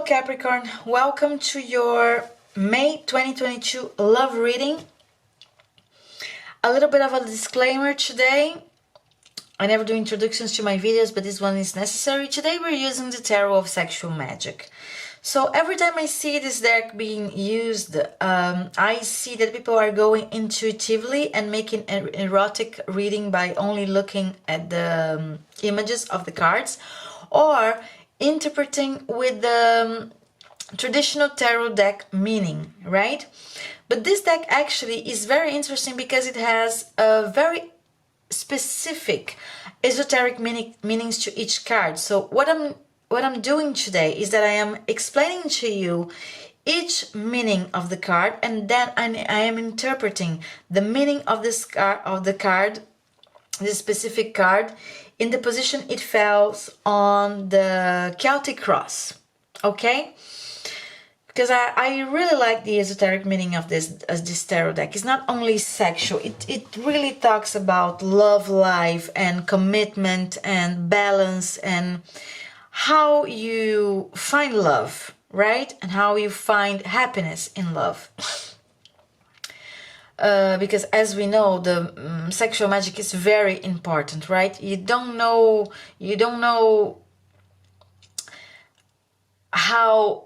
Capricorn, welcome to your May 2022 love reading. A little bit of a disclaimer today. I never do introductions to my videos, but this one is necessary. Today we're using the Tarot of Sexual Magic. So every time I see this deck being used, I see that people are going intuitively and making an erotic reading by only looking at the images of the cards, or interpreting with the traditional tarot deck meaning, right? But this deck actually is very interesting because it has a very specific esoteric meanings to each card. So what I'm doing today is that I am explaining to you each meaning of the card, and then I am interpreting the meaning of this card, this specific card, in the position it falls on the Celtic cross, okay? Because I really like the esoteric meaning of this tarot deck. It's not only sexual, it really talks about love life and commitment and balance and how you find love, right? And how you find happiness in love. Because as we know, the sexual magic is very important, right? You don't know how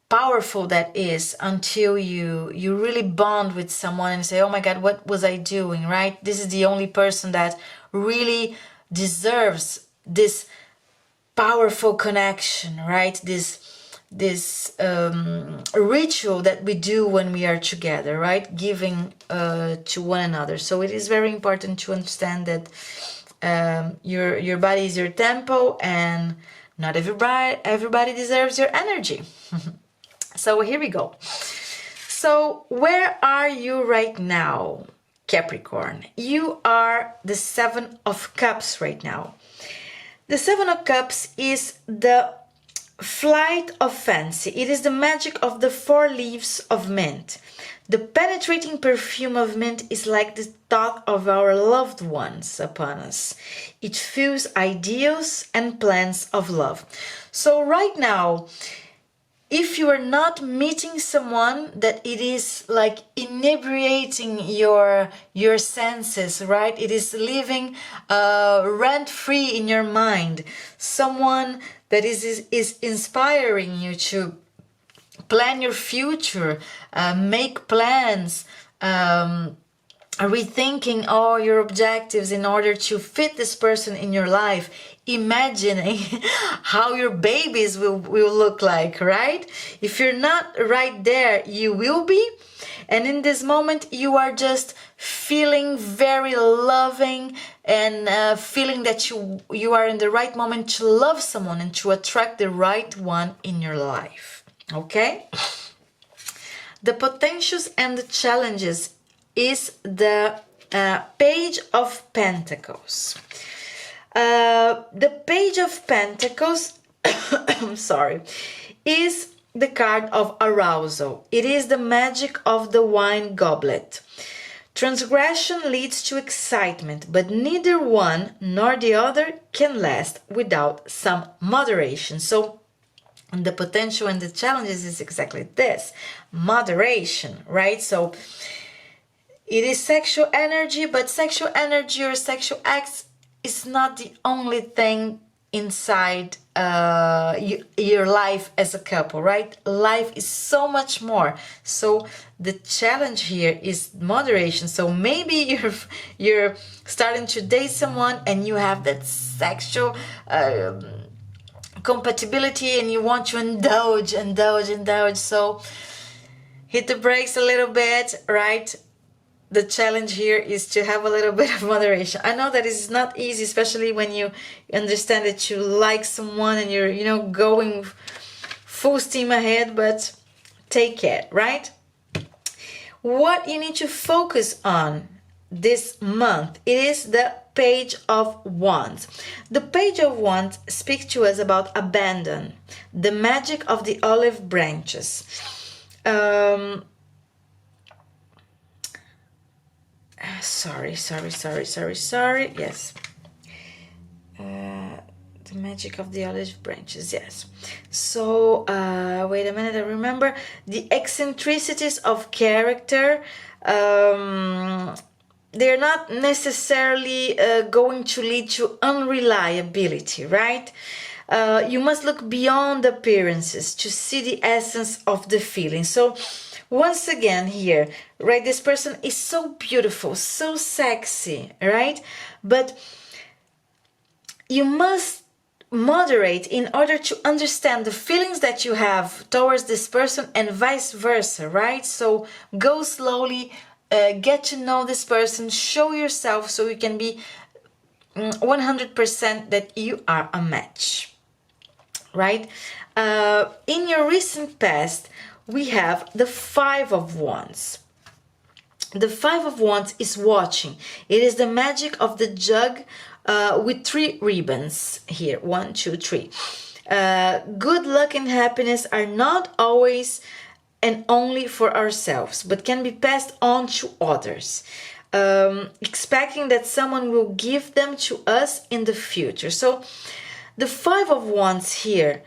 powerful that is until you really bond with someone and say, oh my God, what was I doing, right? This is the only person that really deserves this powerful connection, right? This ritual that we do when we are together, right? Giving to one another. So it is very important to understand that your body is your temple, and not everybody deserves your energy. So here we go. So where are you right now, Capricorn? You are the Seven of Cups right now. The Seven of Cups is the flight of fancy. It is the magic of the 4 leaves of mint. The penetrating perfume of mint is like the thought of our loved ones upon us. It fuels ideals and plans of love. So right now, if you are not meeting someone that it is like inebriating your senses, right? It is living rent-free in your mind. Someone that is inspiring you to plan your future, make plans, rethinking all your objectives in order to fit this person in your life, imagining how your babies will look like, right? If you're not right there, you will be. And in this moment, you are just feeling very loving and feeling that you are in the right moment to love someone and to attract the right one in your life, okay? The potentials and the challenges is the Page of Pentacles. The Page of Pentacles, I'm sorry, is the card of arousal. It is the magic of the wine goblet. Transgression leads to excitement, but neither one nor the other can last without some moderation. So the potential and the challenges is exactly this, moderation, right? So it is sexual energy, but sexual energy or sexual acts is not the only thing inside your life as a couple, right? Life is so much more. So the challenge here is moderation. So maybe you're starting to date someone and you have that sexual compatibility and you want to indulge. So hit the brakes a little bit, right? The challenge here is to have a little bit of moderation. I know that it's not easy, especially when you understand that you like someone and you're, going full steam ahead, but take care, right? What you need to focus on this month, it is the Page of Wands. The Page of Wands speaks to us about abandon, the magic of the olive branches. Sorry. Yes. The magic of the olive branches, yes. So, wait a minute, I remember the eccentricities of character. They're not necessarily going to lead to unreliability, right? You must look beyond appearances to see the essence of the feeling. So, once again here, right, this person is so beautiful, so sexy, right? But you must moderate in order to understand the feelings that you have towards this person and vice versa, right? So go slowly, get to know this person, show yourself so you can be 100% that you are a match, right? In your recent past, we have the Five of Wands. The Five of Wands is watching. It is the magic of the jug with 3 ribbons here. 1, 2, 3. Good luck and happiness are not always and only for ourselves, but can be passed on to others. Expecting that someone will give them to us in the future. So the Five of Wands here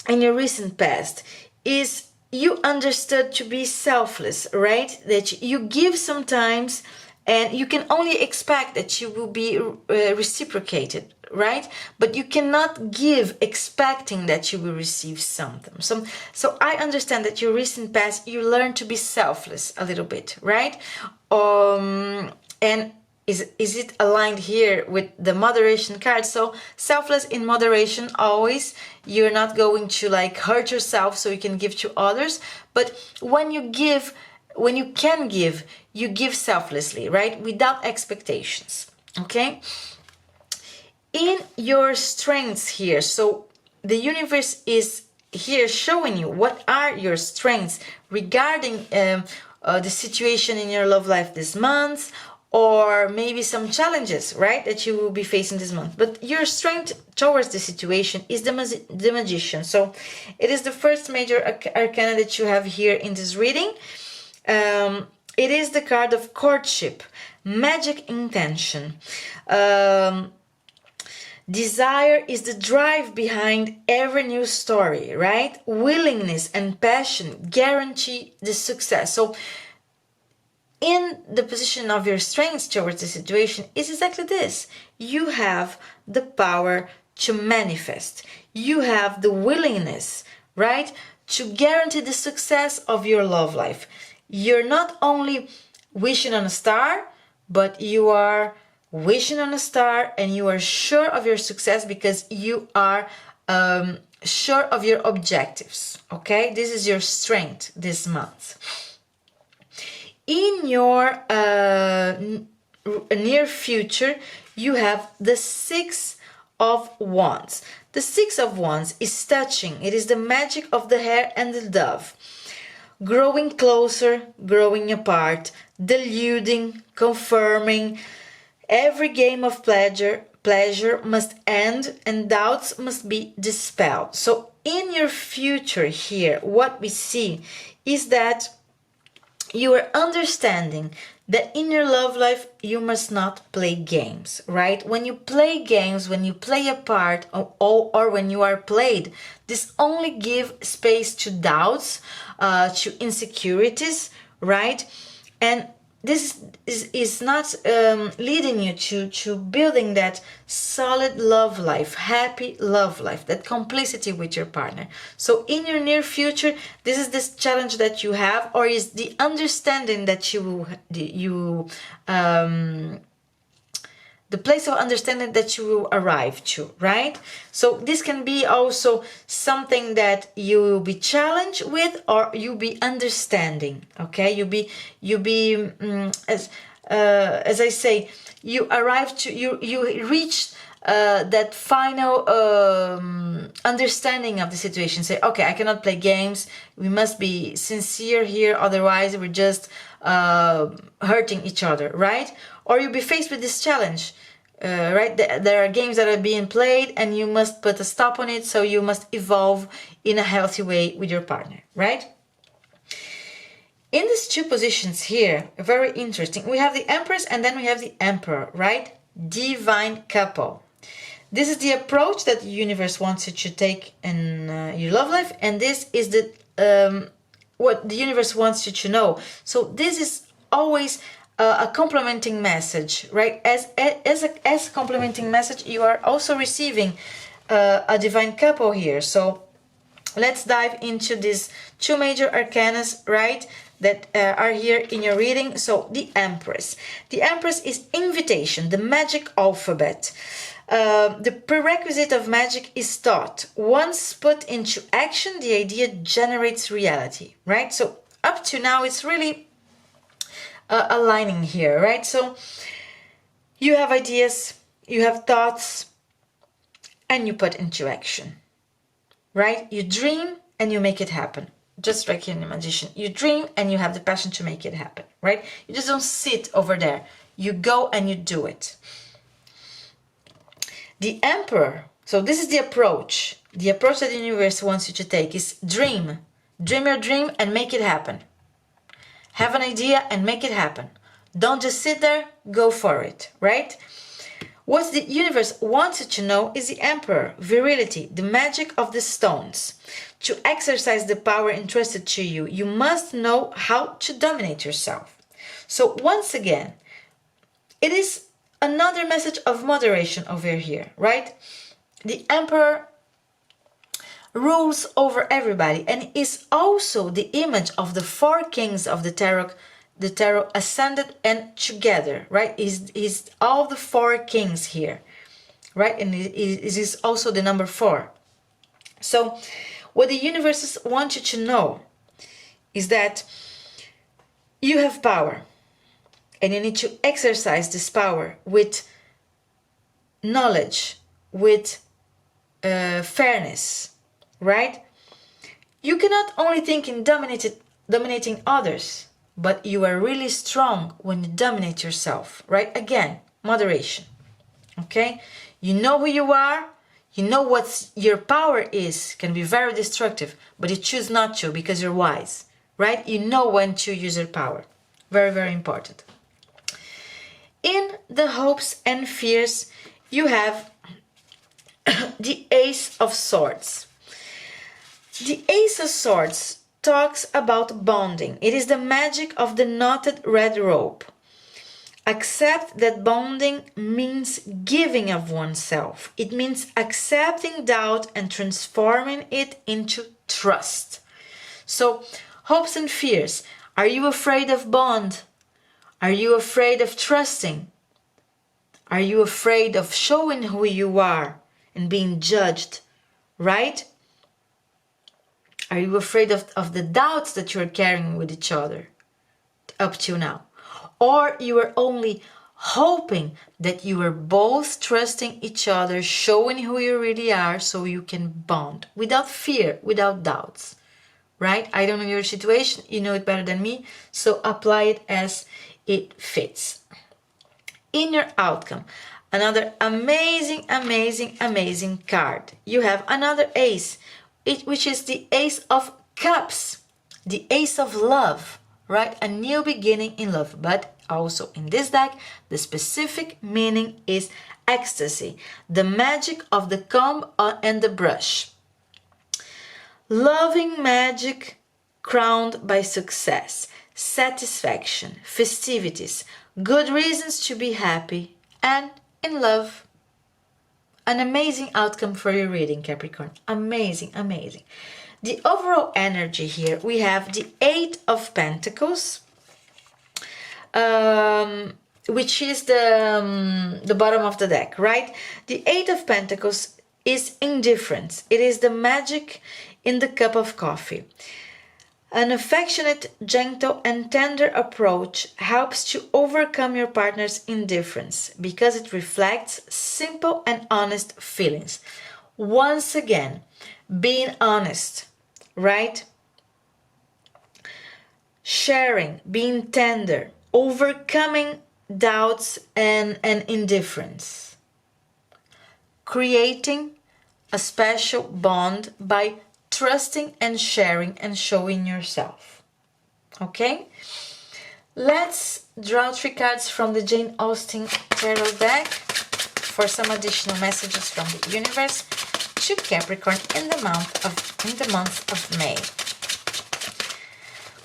in your recent past is you understood to be selfless, right? That you give sometimes and you can only expect that you will be reciprocated, right? But you cannot give expecting that you will receive something. So I understand that your recent past, you learned to be selfless a little bit, right? And is it aligned here with the moderation card? So selfless in moderation always. You're not going to like hurt yourself so you can give to others. But when you give, when you can give, you give selflessly, right? Without expectations, okay? In your strengths here, so the universe is here showing you what are your strengths regarding the situation in your love life this month, or maybe some challenges, right, that you will be facing this month. But your strength towards the situation is the Magician. So it is the first major arcana that you have here in this reading. It is the card of courtship, magic intention. Desire is the drive behind every new story, right? Willingness and passion guarantee the success. So in the position of your strengths towards the situation is exactly this. You have the power to manifest. You have the willingness, right, to guarantee the success of your love life. You're not only wishing on a star, but you are wishing on a star and you are sure of your success because you are sure of your objectives, okay? This is your strength this month. In your near future, you have the Six of Wands. The Six of Wands is touching. It is the magic of the hare and the dove. Growing closer, growing apart, deluding, confirming. Every game of pleasure must end and doubts must be dispelled. So in your future here, what we see is that you are understanding that in your love life, you must not play games, right? When you play games, when you play a part, or when you are played, this only give space to doubts, to insecurities, right? And this is not leading you to building that solid love life, happy love life, that complicity with your partner. So in your near future, this is this challenge that you have, or is the understanding that the place of understanding that you will arrive to, right? So this can be also something that you will be challenged with, or you be understanding, okay? You be as I say, you arrive to, you reach that final understanding of the situation. Say, okay, I cannot play games. We must be sincere here, otherwise we're just hurting each other, right? Or you'll be faced with this challenge, right? There are games that are being played and you must put a stop on it, so you must evolve in a healthy way with your partner, right? In these two positions here, very interesting. We have the Empress and then we have the Emperor, right? Divine couple. This is the approach that the universe wants you to take in your love life, and this is the what the universe wants you to know. So this is always a complementing message, right? As a complementing message, you are also receiving a divine couple here. So let's dive into these two major arcanas, right, that are here in your reading. So the Empress. The Empress is invitation, the magic alphabet. The prerequisite of magic is thought. Once put into action, the idea generates reality, right? So up to now, it's really aligning here, right? So you have ideas, you have thoughts, and you put into action, right? You dream and you make it happen. Just like in the Magician, you dream and you have the passion to make it happen, right? You just don't sit over there. You go and you do it. The Emperor, so this is the approach. The approach that the universe wants you to take is dream. Dream your dream and make it happen. Have an idea and make it happen. Don't just sit there, go for it, right? What the universe wants you to know is the Emperor, virility, the magic of the stones. To exercise the power entrusted to you, you must know how to dominate yourself. So once again, it is another message of moderation over here, right? The Emperor rules over everybody and is also the image of the four kings of the tarot ascended and together, right? Is all the four kings here, right? And it is also the number 4. So what the universes want you to know is that you have power. And you need to exercise this power with knowledge, with fairness, right? You cannot only think in dominating others, but you are really strong when you dominate yourself, right? Again, moderation, okay? You know who you are, you know what your power is, can be very destructive, but you choose not to because you're wise, right? You know when to use your power. Very, very important. In the hopes and fears, you have the Ace of Swords. The Ace of Swords talks about bonding. It is the magic of the knotted red rope. Accept that bonding means giving of oneself. It means accepting doubt and transforming it into trust. So, hopes and fears. Are you afraid of bond? Are you afraid of trusting? Are you afraid of showing who you are and being judged, right? Are you afraid of the doubts that you're carrying with each other up to now? Or you are only hoping that you are both trusting each other, showing who you really are so you can bond without fear, without doubts, right? I don't know your situation, you know it better than me, so apply it as it fits. In your outcome, another amazing, amazing, amazing card. You have another ace, which is the Ace of Cups, the Ace of Love, right? A new beginning in love. But also in this deck, the specific meaning is ecstasy, the magic of the comb and the brush. Loving magic crowned by success, satisfaction, festivities, good reasons to be happy and in love. An amazing outcome for your reading, Capricorn. Amazing, amazing. The overall energy here, we have the 8 of Pentacles, which is the bottom of the deck, right? The 8 of Pentacles is indifference. It is the magic in the cup of coffee. An affectionate, gentle, and tender approach helps to overcome your partner's indifference because it reflects simple and honest feelings. Once again, being honest, right? Sharing, being tender, overcoming doubts and indifference. Creating a special bond by trusting and sharing and showing yourself. Okay? Let's draw 3 cards from the Jane Austen Tarot deck for some additional messages from the universe to Capricorn in the month of May.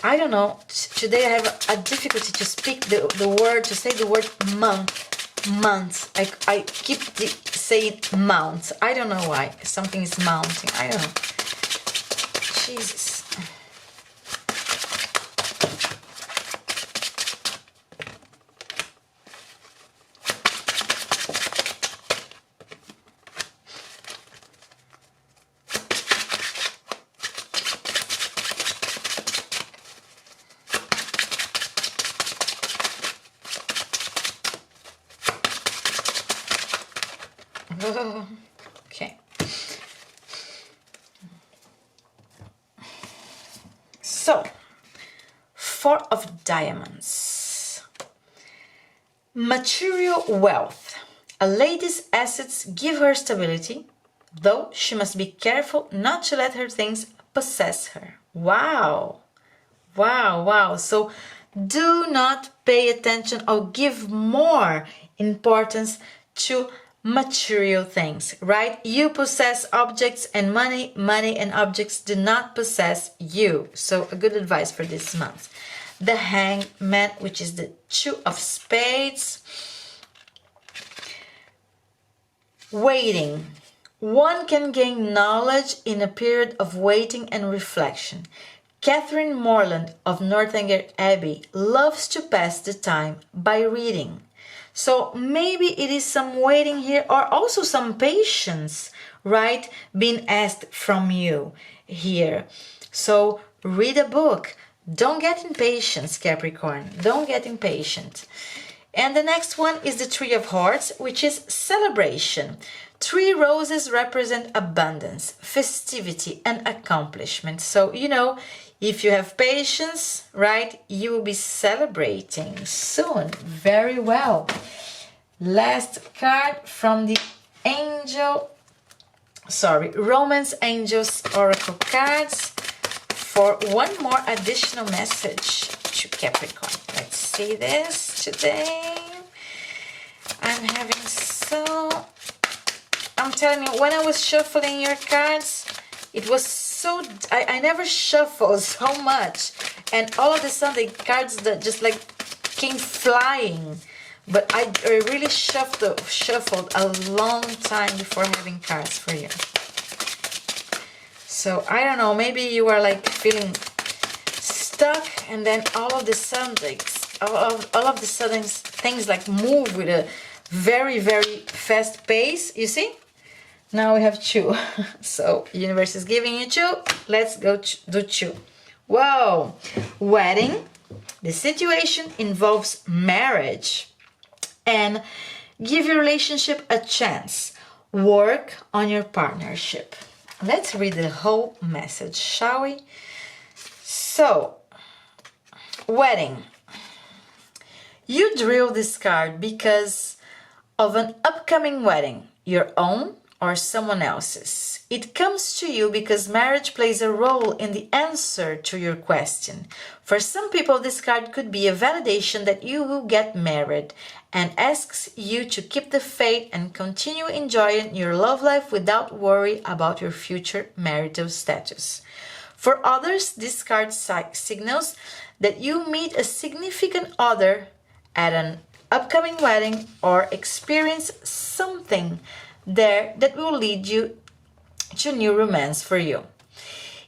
I don't know, today I have a difficulty to speak to say the word months. I keep saying mounts. I don't know why. Something is mounting. I don't know. Jesus. Okay. So, Four of Diamonds. Material wealth. A lady's assets give her stability, though she must be careful not to let her things possess her. Wow. Wow, wow. So, do not pay attention or give more importance to material things, right? You possess objects and money. Money and objects do not possess you. So a good advice for this month. The Hangman, which is the Two of Spades. Waiting. One can gain knowledge in a period of waiting and reflection. Catherine Morland of Northanger Abbey loves to pass the time by reading. So maybe it is some waiting here or also some patience, right? Being asked from you here. So read a book. Don't get impatient, Capricorn. Don't get impatient. And the next one is the Three of Hearts, which is celebration. 3 roses represent abundance, festivity, and accomplishment. So, you know, if you have patience, right, you will be celebrating soon. Very well. Last card from the Romance Angels Oracle cards for one more additional message to Capricorn. Let's see this today. I'm telling you, when I was shuffling your cards, it was so, I never shuffled so much, and all of a sudden the cards that just like came flying. But I really shuffled a long time before having cards for you. So I don't know, maybe you are like feeling stuck, and then all of the sudden things like move with a very, very fast pace. You see? Now we have 2. So universe is giving you 2. Let's go do 2. Whoa! Wedding. The situation involves marriage. And give your relationship a chance. Work on your partnership. Let's read the whole message, shall we? So, wedding. You drew this card because of an upcoming wedding, your own or someone else's. It comes to you because marriage plays a role in the answer to your question. For some people, this card could be a validation that you will get married and asks you to keep the faith and continue enjoying your love life without worry about your future marital status. For others, this card signals that you meet a significant other at an upcoming wedding or experience something there that will lead you to new romance for you.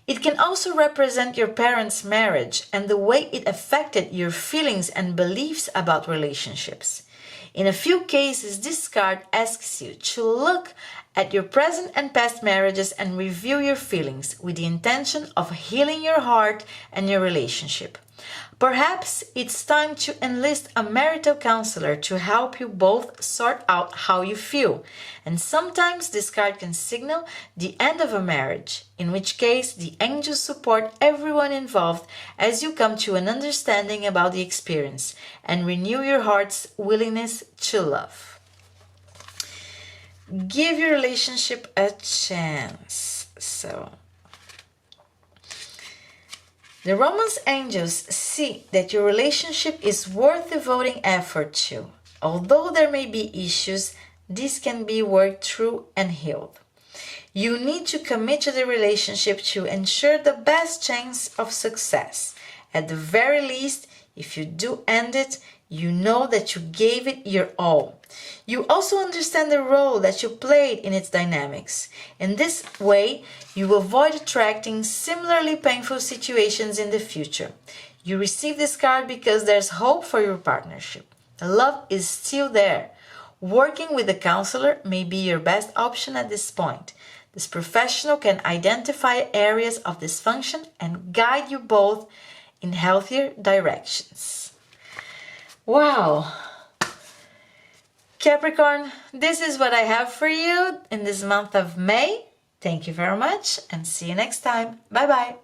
It can also represent your parents' marriage and the way it affected your feelings and beliefs about relationships. In a few cases, this card asks you to look at your present and past marriages and review your feelings with the intention of healing your heart and your relationship. Perhaps it's time to enlist a marital counselor to help you both sort out how you feel. And sometimes this card can signal the end of a marriage, in which case the angels support everyone involved as you come to an understanding about the experience and renew your heart's willingness to love. Give your relationship a chance. The Romance Angels see that your relationship is worth devoting effort to. Although there may be issues, This can be worked through and healed. You need to commit to the relationship to ensure the best chance of success. At the very least, if you do end it, you know that you gave it your all. You also understand the role that you played in its dynamics. In this way, you avoid attracting similarly painful situations in the future. You receive this card because there's hope for your partnership. The love is still there. Working with a counselor may be your best option at this point. This professional can identify areas of dysfunction and guide you both in healthier directions. Wow! Capricorn, this is what I have for you in this month of May. Thank you very much and see you next time. Bye bye.